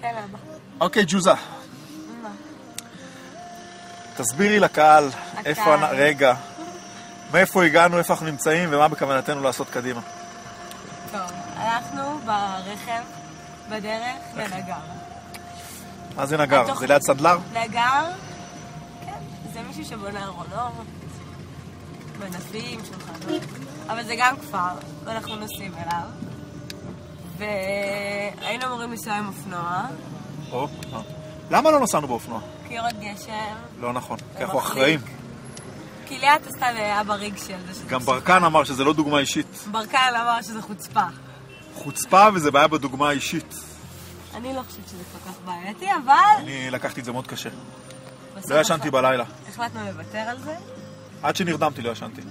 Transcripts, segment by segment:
כן, אבא. אוקיי, ג'וזה. מה? תסבירי לקהל איפה... רגע. מאיפה הגענו, איפה אנחנו נמצאים ומה בכוונתנו לעשות קדימה. טוב, אנחנו ברכב, בדרך לנגר. מה זה נגר? זה ליד סנדלר? נגר, כן, זה מישהו שבונה ארונות, מנפים, שולחנות, אבל זה גם כפר, ואנחנו נוסעים אליו. והיינו אמורים לנסוע עם אופנוע. למה לא נסענו באופנוע? כי יורד גשם. לא נכון, כי אנחנו אחראים. כי ליאת עשתה לאבא ריג של זה. גם ברקן אמר שזה לא דוגמה אישית. ברקן אמר שזה חוצפה. חוצפה וזה בעיה בדוגמה האישית. אני לא חושבת שזה כל כך בעייתי, אבל... אני לקחתי את זה מאוד קשה. לא ישנתי בלילה. החלטנו לוותר על זה? עד שנרדמתי לא ישנתי.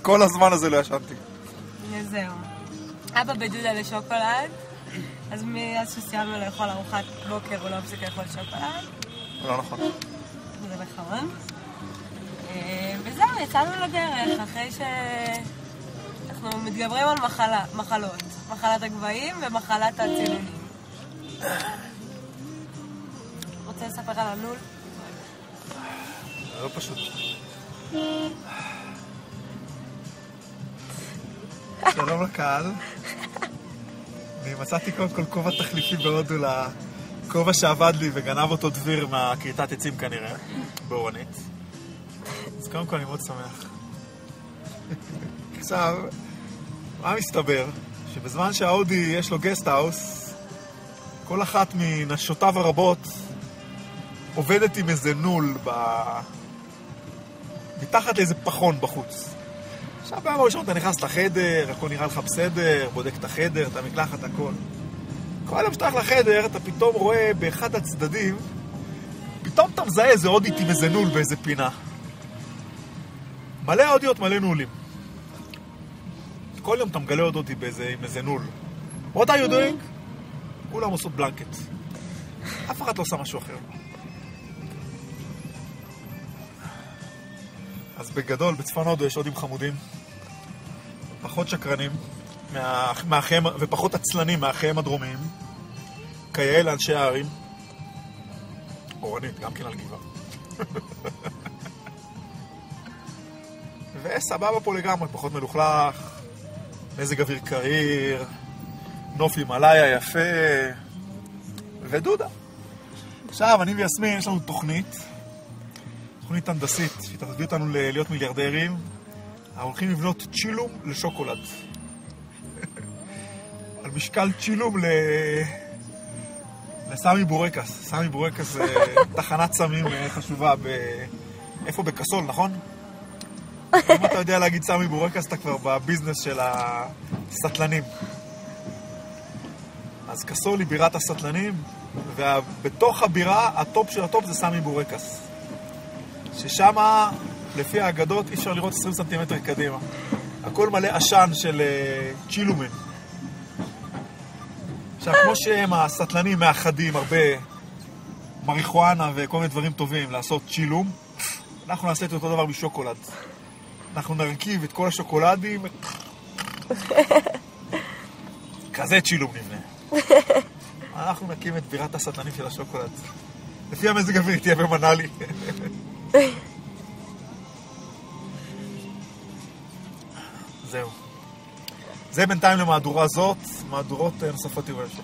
כל הזמן הזה לא ישנתי. זהו. אבא בדודה לשוקולד, אז מאז שסיימנו לאכול ארוחת בוקר הוא לא מפסיק לאכול שוקולד. לא נכון. זה נכון. וזהו, יצאנו לדרך, אחרי שאנחנו מתגברים על מחלות. מחלת הגבהים ומחלת הצילונים. רוצה לספר על הנול? לא פשוט. שלום לקהל. אני מצאתי קודם כל כובע תחליפי בהודו לכובע שעבד לי וגנב אותו דביר מהכריתת עצים כנראה, באורנית. אז קודם כל אני מאוד שמח. עכשיו, מה מסתבר? שבזמן שהאודי יש לו גסט-האוס, כל אחת מנשותיו הרבות עובדת עם איזה נול מתחת לאיזה פחון בחוץ. עכשיו ביום הראשון אתה נכנס לחדר, הכל נראה לך בסדר, בודק את החדר, את המקלחת, הכל. כל יום שאתה הולך לחדר, אתה פתאום רואה באחד הצדדים, פתאום אתה מזהה איזה אודית עם איזה נול באיזה פינה. מלא אודיות, מלא נולים. כל יום אתה מגלה אודות עם איזה נול. What are you doing? כולם עושות בלנקט. אף אחד לא עושה משהו אחר. אז בגדול, בצפון הודו יש הודים חמודים, פחות שקרנים ופחות עצלנים מאחיהם הדרומיים, כיאה לאנשי הערים. אורנית, גם כן על גבעה. וסבבה פה לגמרי, פחות מלוכלך, מזג אוויר קריר, נוף הימלאיה יפה, ודודה. עכשיו, אני ויסמין, יש לנו תוכנית הנדסית, שתביא אותנו להיות מיליארדרים. אנחנו הולכים לבנות צ'ילום לשוקולד. על משקל צ'ילום לסמי בורקס. סמי בורקס זה תחנת סמים חשובה איפה? בקסול, נכון? אם אתה יודע להגיד סמי בורקס, אתה כבר בביזנס של הסטלנים. אז קסול היא בירת הסטלנים, ובתוך הבירה, הטופ של הטופ זה סמי בורקס. ששם, לפי האגדות, אי אפשר לראות 20 סנטימטר קדימה. הכל מלא עשן של צ'ילומים. עכשיו, כמו שהם הסטלנים מאחדים הרבה מריחואנה וכל מיני דברים טובים לעשות צ'ילום, אנחנו נעשה את אותו דבר משוקולד. אנחנו נרכיב את כל השוקולדים, כזה צ'ילום נבנה. אנחנו נקים את בירת הסטלנים של השוקולד. לפי המזג אוויר תהיה במנאלי. זהו. זה בינתיים למהדורה זאת, מהדורות נוספות יהיו בהמשך.